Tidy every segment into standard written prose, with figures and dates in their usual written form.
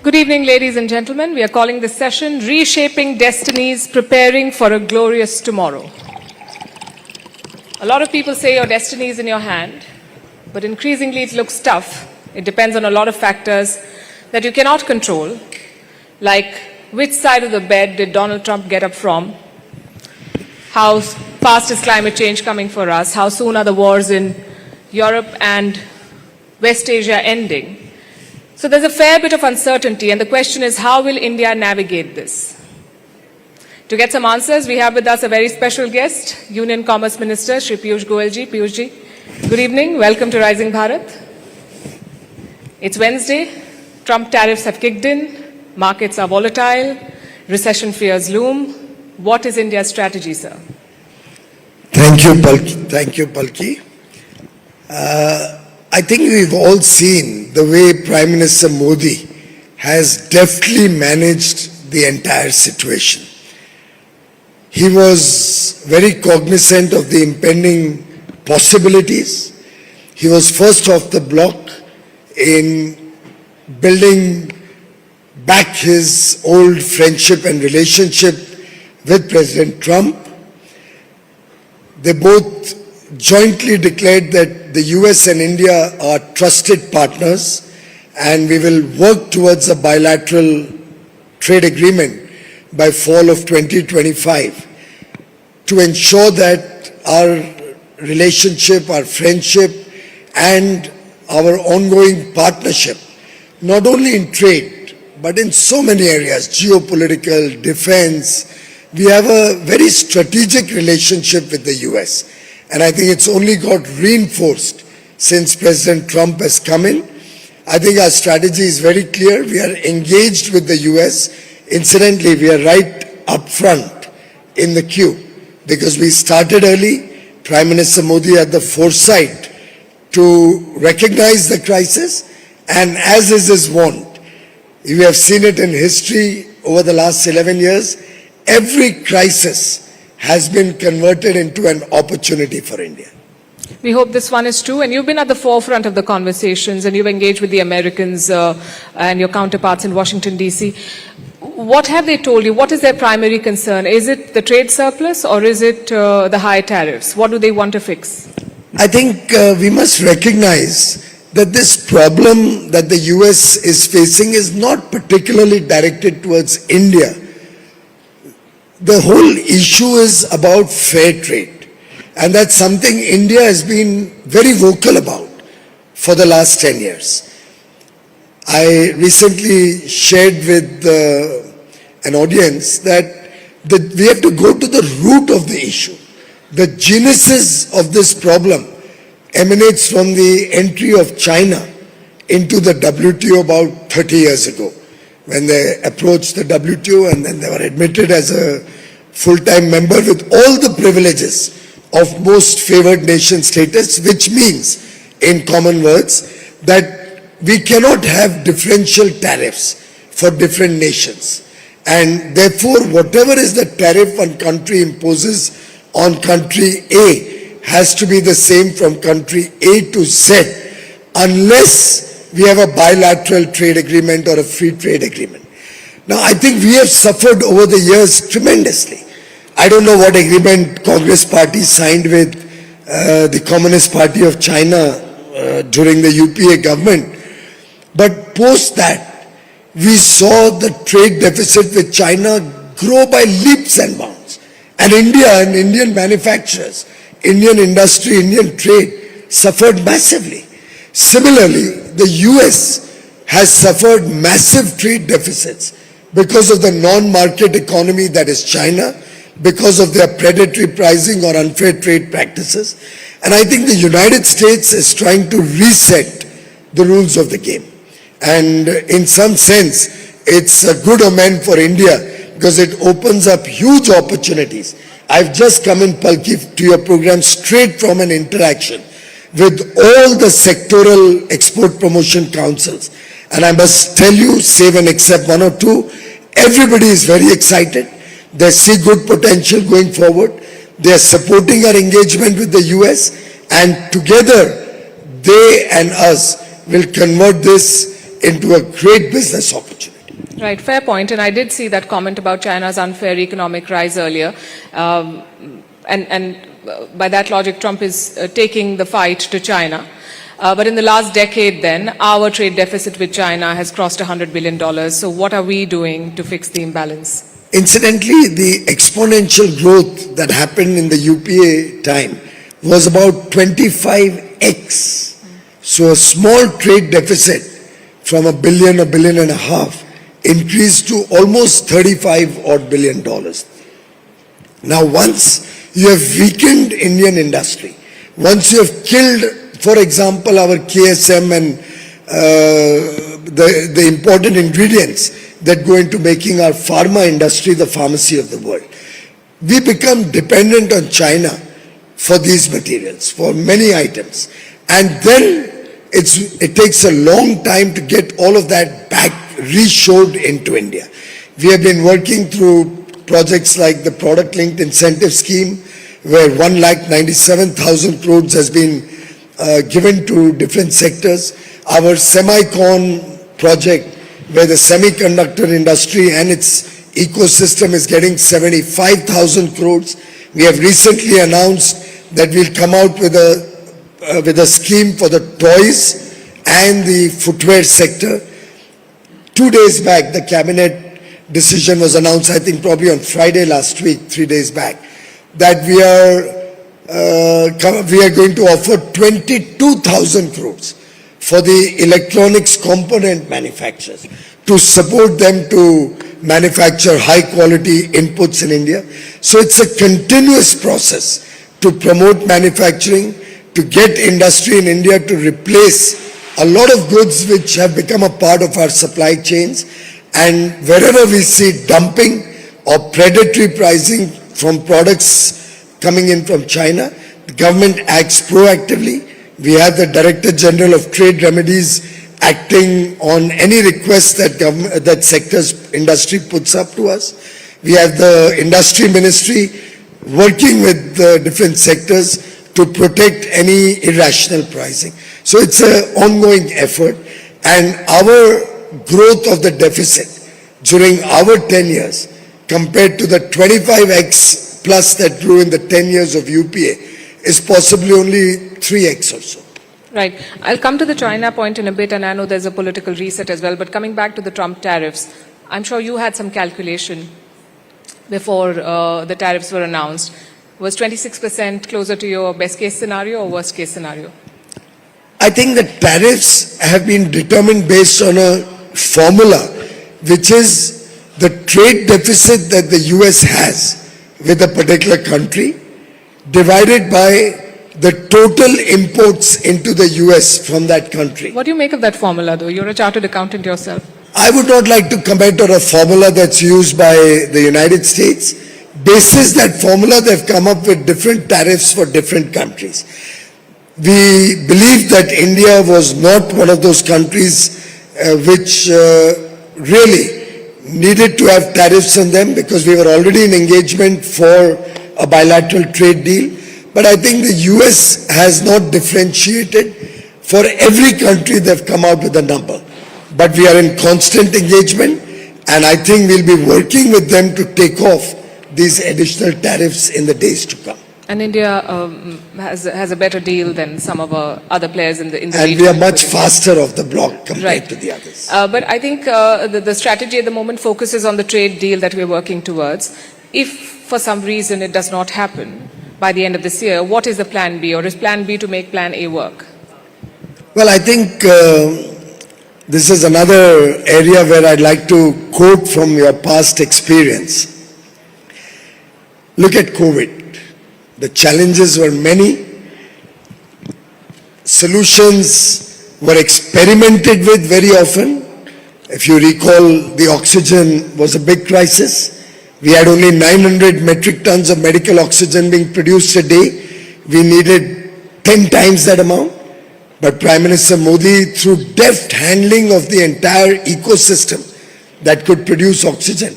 Good evening, ladies and gentlemen. We are calling this session Reshaping Destinies, Preparing for a Glorious Tomorrow. A lot of people say your destiny is in your hand, but increasingly it looks tough. It depends on a lot of factors that you cannot control, like which side of the bed did Donald Trump get up from, how fast is climate change coming for us, how soon are the wars in Europe and West Asia ending. So there's a fair bit of uncertainty, and the question is, how will India navigate this? To get some answers, we have with us a very special guest, Union Commerce Minister, Shri Piyush Goyal ji. Piyush ji, good evening. Welcome to Rising Bharat. It's Wednesday. Trump tariffs have kicked in. Markets are volatile. Recession fears loom. What is India's strategy, sir? Thank you, Palki. Thank you, Palki. I think we've all seen the way Prime Minister Modi has deftly managed the entire situation. He was very cognizant of the impending possibilities. He was first off the block in building back his old friendship and relationship with President Trump. They both jointly declared that the US and India are trusted partners, and we will work towards a bilateral trade agreement by fall of 2025 to ensure that our relationship, our friendship, and our ongoing partnership, not only in trade, but in so many areas, geopolitical, defense, we have a very strategic relationship with the US. And I think it's only got reinforced since President Trump has come in. I think our strategy is very clear. We are engaged with the US. Incidentally, we are right up front in the queue because we started early. Prime Minister Modi had the foresight to recognize the crisis, and as is his wont, we have seen it in history over the last 11 years, every crisis has been converted into an opportunity for India. We hope this one is true, and you've been at the forefront of the conversations, and you've engaged with the Americans and your counterparts in Washington, D.C. What have they told you? What is their primary concern? Is it the trade surplus, or is it the high tariffs? What do they want to fix? I think we must recognize that this problem that the US is facing is not particularly directed towards India. The whole issue is about fair trade, and that's something India has been very vocal about for the last 10 years. I recently shared with an audience that we have to go to the root of the issue. The genesis of this problem emanates from the entry of China into the WTO about 30 years ago, when they approached the WTO and then they were admitted as a full-time member with all the privileges of most favored nation status, which means, in common words, that we cannot have differential tariffs for different nations. And therefore, whatever is the tariff one country imposes on country A has to be the same from country A to Z, unless we have a bilateral trade agreement or a free trade agreement. Now, I think we have suffered over the years tremendously. I don't know what agreement Congress party signed with the Communist Party of China during the UPA government, but post that, we saw the trade deficit with China grow by leaps and bounds. And India and Indian manufacturers, Indian industry, Indian trade suffered massively. Similarly, the US has suffered massive trade deficits because of the non-market economy that is China, because of their predatory pricing or unfair trade practices. And I think the United States is trying to reset the rules of the game. And in some sense, it's a good omen for India because it opens up huge opportunities. I've just come in, Palki, to your program straight from an interaction with all the sectoral export promotion councils. And I must tell you, save and except one or two, everybody is very excited. They see good potential going forward. They are supporting our engagement with the US, and together they and us will convert this into a great business opportunity. Right, fair point. And I did see that comment about China's unfair economic rise earlier. By that logic, Trump is taking the fight to China. But in the last decade then, our trade deficit with China has crossed $100 billion. So what are we doing to fix the imbalance? Incidentally, the exponential growth that happened in the UPA time was about 25x. So a small trade deficit from $1 billion, $1.5 billion increased to almost $35 odd billion. Now once you have weakened Indian industry, once you have killed, for example, our KSM and the important ingredients that go into making our pharma industry the pharmacy of the world, we become dependent on China for these materials, for many items. And then it takes a long time to get all of that back reshored into India. We have been working through projects like the Product Linked Incentive Scheme, where 1,97,000 crores has been given to different sectors. Our Semicon project, where the semiconductor industry and its ecosystem is getting 75,000 crores. We have recently announced that we'll come out with a scheme for the toys and the footwear sector. 2 days back, the cabinet decision was announced, I think probably on Friday last week, 3 days back, that we are going to offer 22,000 crores for the electronics component manufacturers to support them to manufacture high quality inputs in India. So it's a continuous process to promote manufacturing, to get industry in India to replace a lot of goods which have become a part of our supply chains. And wherever we see dumping or predatory pricing from products coming in from China, the government acts proactively. We have the Director General of Trade Remedies acting on any request that sector's industry puts up to us. We have the Industry Ministry working with the different sectors to protect any irrational pricing. So it's an ongoing effort, and our growth of the deficit during our 10 years compared to the 25x plus that grew in the 10 years of UPA is possibly only 3x or so. Right. I'll come to the China point in a bit, and I know there's a political reset as well, but coming back to the Trump tariffs, I'm sure you had some calculation before the tariffs were announced. Was 26% closer to your best case scenario or worst case scenario? I think the tariffs have been determined based on a formula, which is the trade deficit that the US has with a particular country divided by the total imports into the US from that country. What do you make of that formula, though? You're a chartered accountant yourself. I would not like to comment on a formula that's used by the United States. Basis that formula, they've come up with different tariffs for different countries. We believe that India was not one of those countries which really needed to have tariffs on them, because we were already in engagement for a bilateral trade deal. But I think the US has not differentiated. For every country, they've come out with a number. But we are in constant engagement, and I think we'll be working with them to take off these additional tariffs in the days to come. And India has a better deal than some of our other players in the region. And we are much faster off the block compared to the others. But I think the strategy at the moment focuses on the trade deal that we're working towards. If for some reason it does not happen by the end of this year, what is the plan B, or is plan B to make plan A work? Well, I think this is another area where I'd like to quote from your past experience. Look at COVID. The challenges were many. Solutions were experimented with very often. If you recall, the oxygen was a big crisis. We had only 900 metric tons of medical oxygen being produced a day. We needed 10 times that amount. But Prime Minister Modi, through deft handling of the entire ecosystem that could produce oxygen,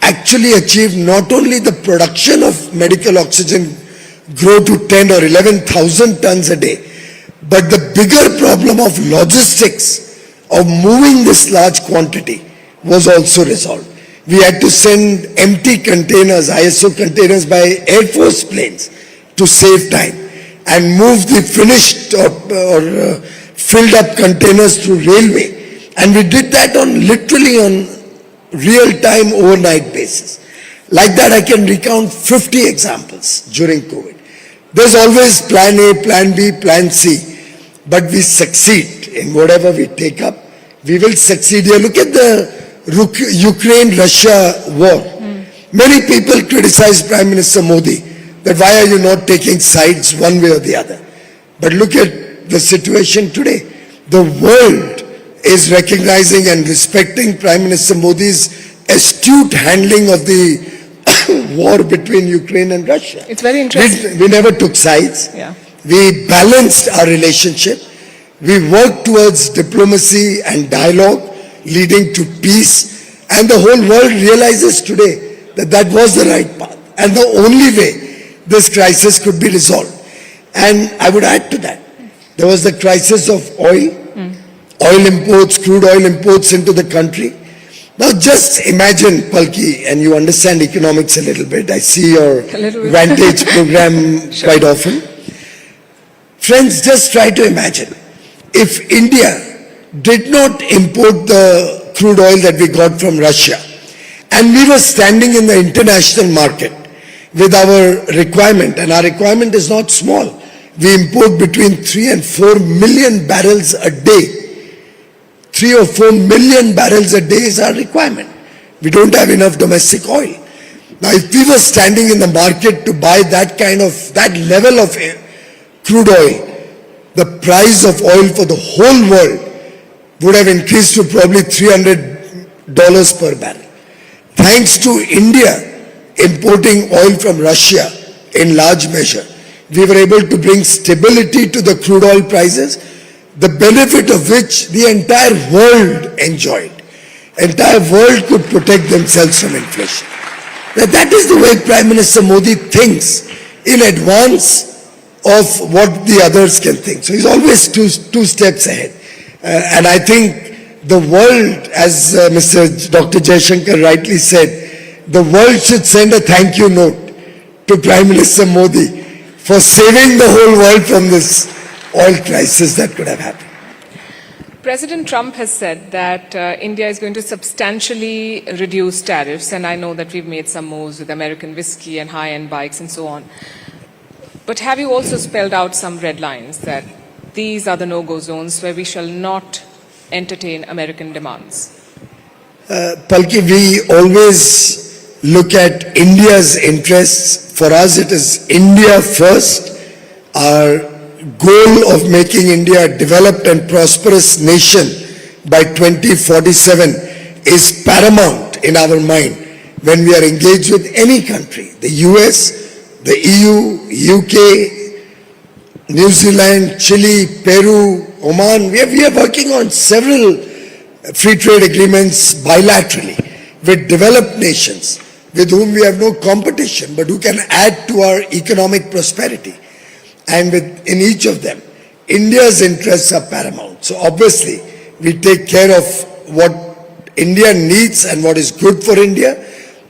actually achieved not only the production of medical oxygen grow to 10 or 11,000 tons a day, but the bigger problem of logistics, of moving this large quantity, was also resolved. We had to send empty containers, ISO containers by Air Force planes to save time and move the finished or filled up containers through railway. And we did that literally on real-time overnight basis. Like that, I can recount 50 examples during COVID. There's always plan A, plan B, plan C, but we succeed in whatever we take up. We will succeed here. Look at the Ukraine-Russia war. Many people criticize Prime Minister Modi that why are you not taking sides one way or the other. But look at the situation today. The world is recognizing and respecting Prime Minister Modi's astute handling of the war between Ukraine and Russia. It's very interesting. We never took sides. Yeah. We balanced our relationship. We worked towards diplomacy and dialogue leading to peace. And the whole world realizes today that that was the right path and the only way this crisis could be resolved. And I would add to that, there was the crisis of oil, oil imports, crude oil imports into the country. Now just imagine, Palki, and you understand economics a little bit. I see your Vantage program quite often. Friends, just try to imagine if India did not import the crude oil that we got from Russia and we were standing in the international market with our requirement, and our requirement is not small. We import between 3 and 4 million barrels a day. 3 or 4 million barrels a day is our requirement. We don't have enough domestic oil. Now, if we were standing in the market to buy that level of crude oil, the price of oil for the whole world would have increased to probably $300 per barrel. Thanks to India importing oil from Russia in large measure, we were able to bring stability to the crude oil prices, the benefit of which the entire world enjoyed. Entire world could protect themselves from inflation. Now, that is the way Prime Minister Modi thinks in advance of what the others can think. So he's always two steps ahead. And I think the world, as Mr. Dr. Jaishankar rightly said, the world should send a thank you note to Prime Minister Modi for saving the whole world from this oil crisis that could have happened. President Trump has said that India is going to substantially reduce tariffs, and I know that we've made some moves with American whiskey and high-end bikes and so on. But have you also spelled out some red lines that these are the no-go zones where we shall not entertain American demands? Palki, we always look at India's interests. For us, it is India first. Our goal of making India a developed and prosperous nation by 2047 is paramount in our mind when we are engaged with any country. The US, the EU, UK, New Zealand, Chile, Peru, Oman. We are working on several free trade agreements bilaterally with developed nations with whom we have no competition but who can add to our economic prosperity. And in each of them, India's interests are paramount. So obviously, we take care of what India needs and what is good for India.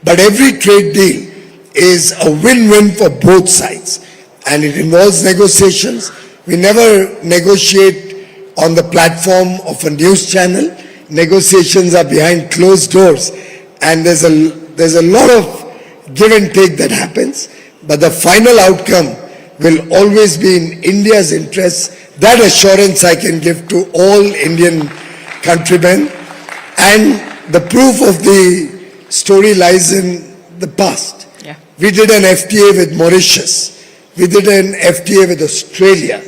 But every trade deal is a win-win for both sides. And it involves negotiations. We never negotiate on the platform of a news channel. Negotiations are behind closed doors. And there's a lot of give and take that happens. But the final outcome will always be in India's interests. That assurance I can give to all Indian countrymen. And the proof of the story lies in the past. Yeah. We did an FTA with Mauritius. We did an FTA with Australia.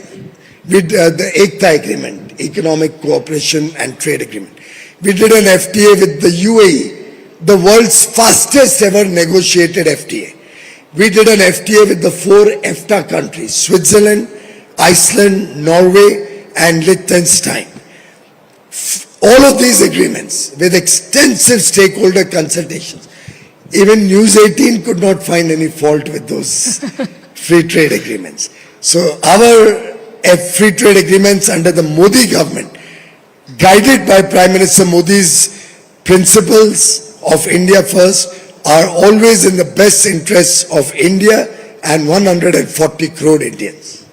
We did the ECTA agreement, Economic Cooperation and Trade Agreement. We did an FTA with the UAE, the world's fastest ever negotiated FTA. We did an FTA with the 4 EFTA countries, Switzerland, Iceland, Norway, and Liechtenstein. All of these agreements with extensive stakeholder consultations. Even News18 could not find any fault with those free trade agreements. So our free trade agreements under the Modi government, guided by Prime Minister Modi's principles of India first are always in the best interests of India and 140 crore Indians.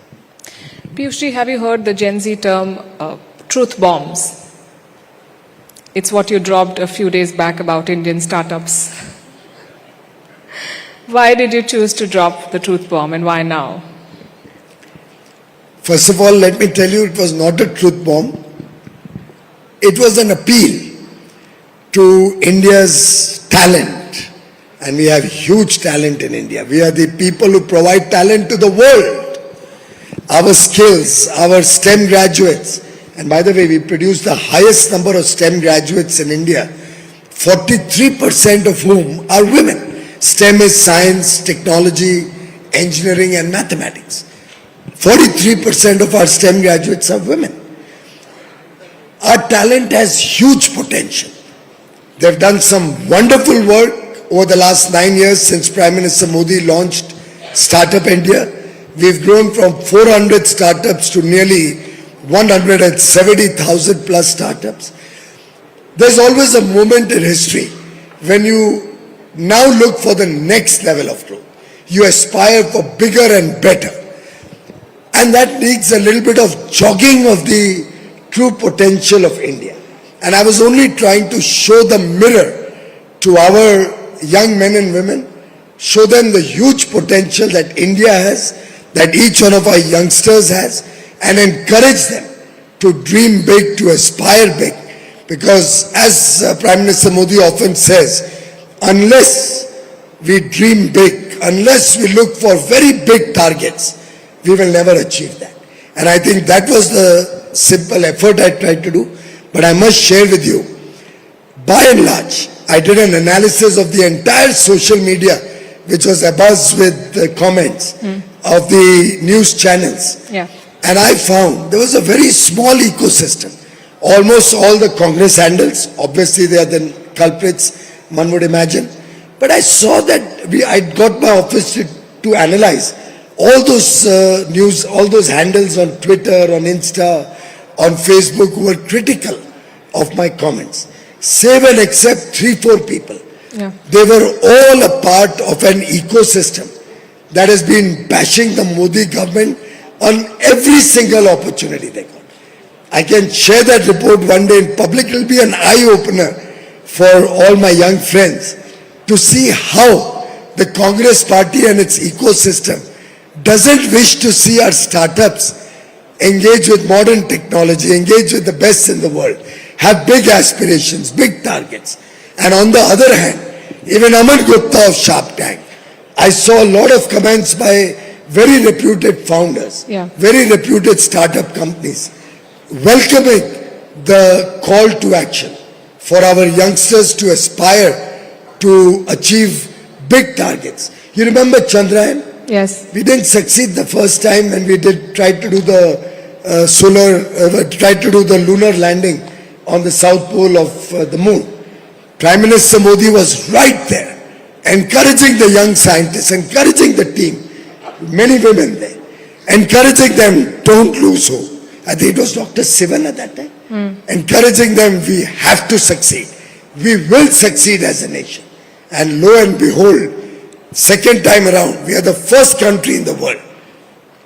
Piyush, have you heard the Gen Z term truth bombs? It's what you dropped a few days back about Indian startups. Why did you choose to drop the truth bomb and why now? First of all, let me tell you, it was not a truth bomb. It was an appeal to India's talent. And we have huge talent in India. We are the people who provide talent to the world. Our skills, our STEM graduates. And by the way, we produce the highest number of STEM graduates in India, 43% of whom are women. STEM is science, technology, engineering and mathematics. 43% of our STEM graduates are women. Our talent has huge potential. They've done some wonderful work over the last 9 years since Prime Minister Modi launched Startup India. We've grown from 400 startups to nearly 170,000 plus startups. There's always a moment in history when you now look for the next level of growth. You aspire for bigger and better. And that needs a little bit of jogging of the true potential of India. And I was only trying to show the mirror to our young men and women, show them the huge potential that India has, that each one of our youngsters has, and encourage them to dream big, to aspire big. Because as Prime Minister Modi often says, unless we dream big, unless we look for very big targets, we will never achieve that. And I think that was the simple effort I tried to do. But I must share with you, by and large, I did an analysis of the entire social media, which was abuzz with the comments of the news channels. Yeah. And I found there was a very small ecosystem. Almost all the Congress handles, obviously they are the culprits, one would imagine. But I saw that I got my office to analyze all those news, all those handles on Twitter, on Insta, on Facebook who were critical of my comments. Save and except 3-4 people. Yeah. They were all a part of an ecosystem that has been bashing the Modi government on every single opportunity they got. I can share that report one day in public. It will be an eye-opener for all my young friends to see how the Congress party and its ecosystem doesn't wish to see our startups engage with modern technology, engage with the best in the world, have big aspirations, big targets. And on the other hand, even Aman Gupta of Shark Tank, I saw a lot of comments by very reputed founders, very reputed startup companies, welcoming the call to action for our youngsters to aspire to achieve big targets. You remember Chandrayaan? Yes. We didn't succeed the first time when we tried to do the lunar landing on the south pole of the moon. Prime Minister Modi was right there, encouraging the young scientists, encouraging the team, many women there, encouraging them, don't lose hope. I think it was Dr. Sivan at that time, encouraging them, we have to succeed. We will succeed as a nation. And lo and behold, second time around, we are the first country in the world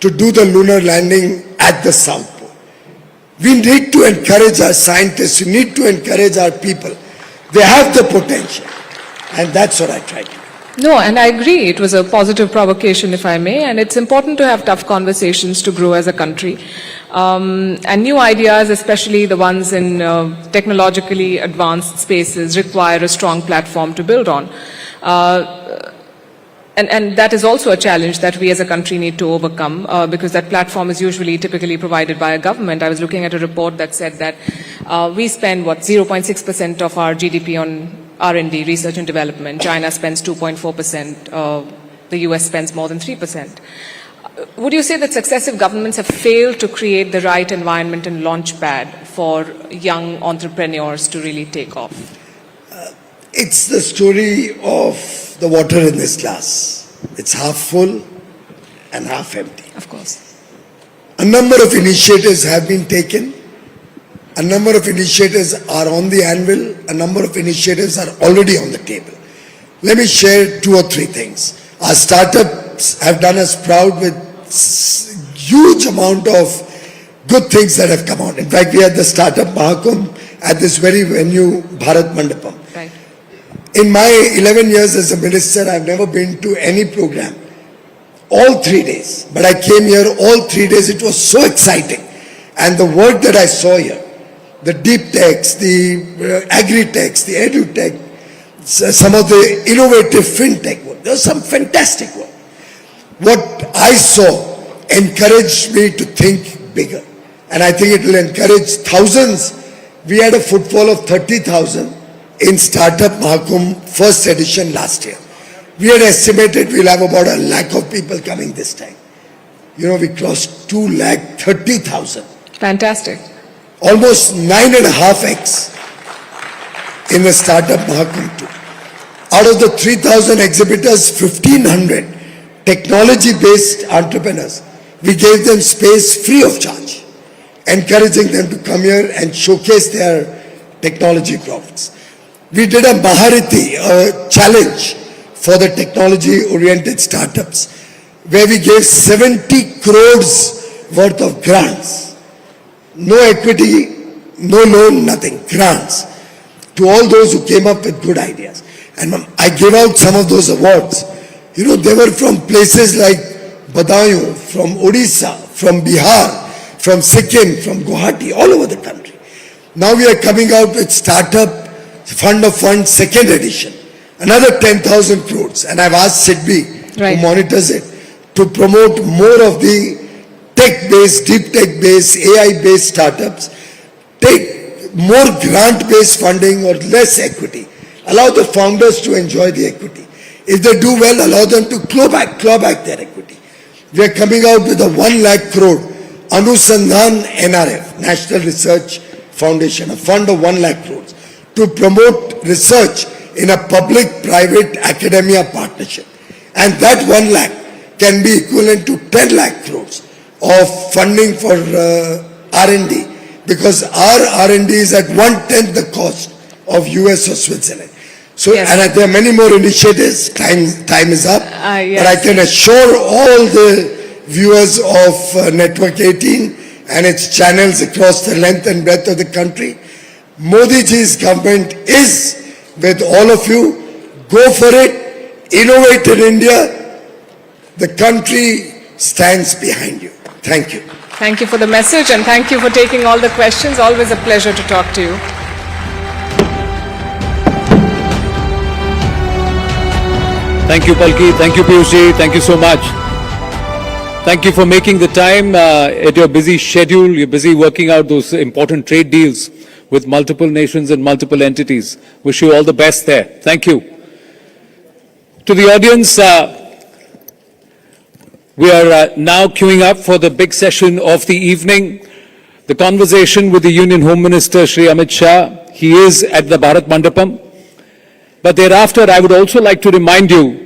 to do the lunar landing at the South Pole. We need to encourage our scientists, we need to encourage our people. They have the potential. And that's what I tried to do. No, and I agree. It was a positive provocation, if I may, and it's important to have tough conversations to grow as a country. And new ideas, especially the ones in technologically advanced spaces, require a strong platform to build on. And that is also a challenge that we as a country need to overcome because that platform is typically provided by a government. I was looking at a report that said that we spend, 0.6% of our GDP on R&D, research and development. China spends 2.4%. The US spends more than 3%. Would you say that successive governments have failed to create the right environment and launch pad for young entrepreneurs to really take off? It's the story of the water in this glass. It's half full and half empty. Of course. A number of initiatives have been taken. A number of initiatives are on the anvil. A number of initiatives are already on the table. Let me share 2 or 3 things. Our startups have done us proud with huge amount of good things that have come out. In fact, we had the Startup Mahakumbh at this very venue, Bharat Mandapam. Right. In my 11 years as a minister, I've never been to any program, all 3 days. But I came here all 3 days. It was so exciting. And the work that I saw here, the deep techs, the agri-techs, the edu-tech, some of the innovative fintech work. There was some fantastic work. What I saw encouraged me to think bigger. And I think it will encourage thousands. We had a footfall of 30,000 in Startup Mahakumbh first edition last year. We had estimated we'll have about 1 lakh of people coming this time. You know, we crossed 2,30,000. Fantastic. Almost 9.5x in the Startup Mahakumbh too. Out of the 3,000 exhibitors, 1,500 technology-based entrepreneurs. We gave them space free of charge, encouraging them to come here and showcase their technology products. We did a Mahariti, a challenge for the technology-oriented startups, where we gave 70 crores worth of grants. No equity, no loan, nothing, grants to all those who came up with good ideas. And I gave out some of those awards. You know, they were from places like Badaयूं, from Odisha, from Bihar, from Sikkim, from Guwahati, all over the country. Now we are coming out with Startup Fund of Funds second edition, another 10,000 crores. And I've asked SIDBI, Right, who monitors it, to promote more of the tech-based, deep tech-based, AI-based startups, take more grant-based funding or less equity. Allow the founders to enjoy the equity. If they do well, allow them to claw back their equity. We are coming out with a 1 lakh crore Anusandhan NRF, National Research Foundation, a fund of 1 lakh crores to promote research in a public-private academia partnership. And that 1 lakh can be equivalent to 10 lakh crores of funding for R&D, because our R&D is at 1/10 the cost of US or Switzerland. So, Yes. and there are many more initiatives. Time is up. Yes. But I can assure all the viewers of Network 18 and its channels across the length and breadth of the country, Modi ji's government is with all of you. Go for it. Innovate in India. The country stands behind you. Thank you. Thank you for the message and thank you for taking all the questions. Always a pleasure to talk to you. Thank you, Palki. Thank you, Piyush. Thank you so much. Thank you for making the time at your busy schedule. You're busy working out those important trade deals with multiple nations and multiple entities. Wish you all the best there. Thank you. To the audience, we are now queuing up for the big session of the evening, the conversation with the Union Home Minister, Shri Amit Shah. He is at the Bharat Mandapam. But thereafter, I would also like to remind you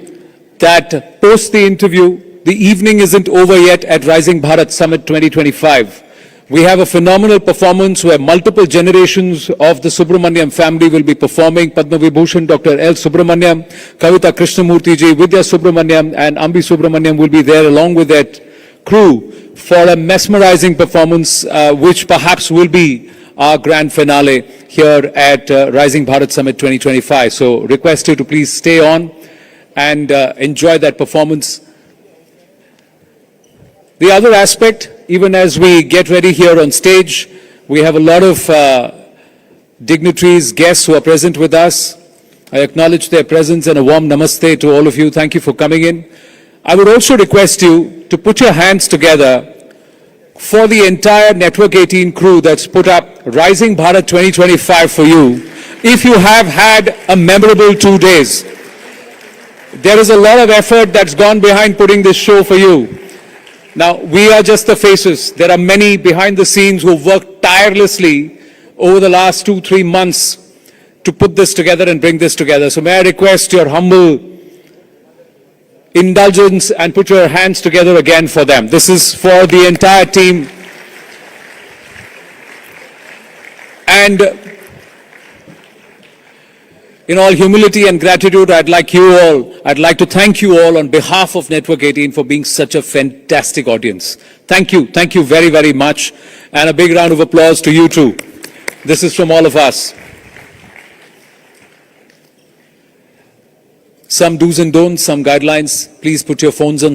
that post the interview, the evening isn't over yet at Rising Bharat Summit 2025. We have a phenomenal performance where multiple generations of the Subramaniam family will be performing. Padma Vibhushan Dr. L. Subramaniam, Kavita Krishnamurti ji, Vidya Subramaniam and Ambi Subramaniam will be there along with that crew for a mesmerizing performance which perhaps will be our grand finale here at Rising Bharat Summit 2025. So request you to please stay on and enjoy that performance. The other aspect, even as we get ready here on stage, we have a lot of dignitaries, guests who are present with us. I acknowledge their presence and a warm namaste to all of you. Thank you for coming in. I would also request you to put your hands together for the entire Network 18 crew that's put up Rising Bharat 2025 for you. If you have had a memorable 2 days, there is a lot of effort that's gone behind putting this show for you. Now, we are just the faces. There are many behind the scenes who worked tirelessly over the last 2-3 months to put this together and bring this together. So may I request your humble indulgence and put your hands together again for them. This is for the entire team. And in all humility and gratitude, I'd like to thank you all on behalf of Network 18 for being such a fantastic audience. Thank you very, very much. And a big round of applause to you too. This is from all of us. Some do's and don'ts, some guidelines. Please put your phones on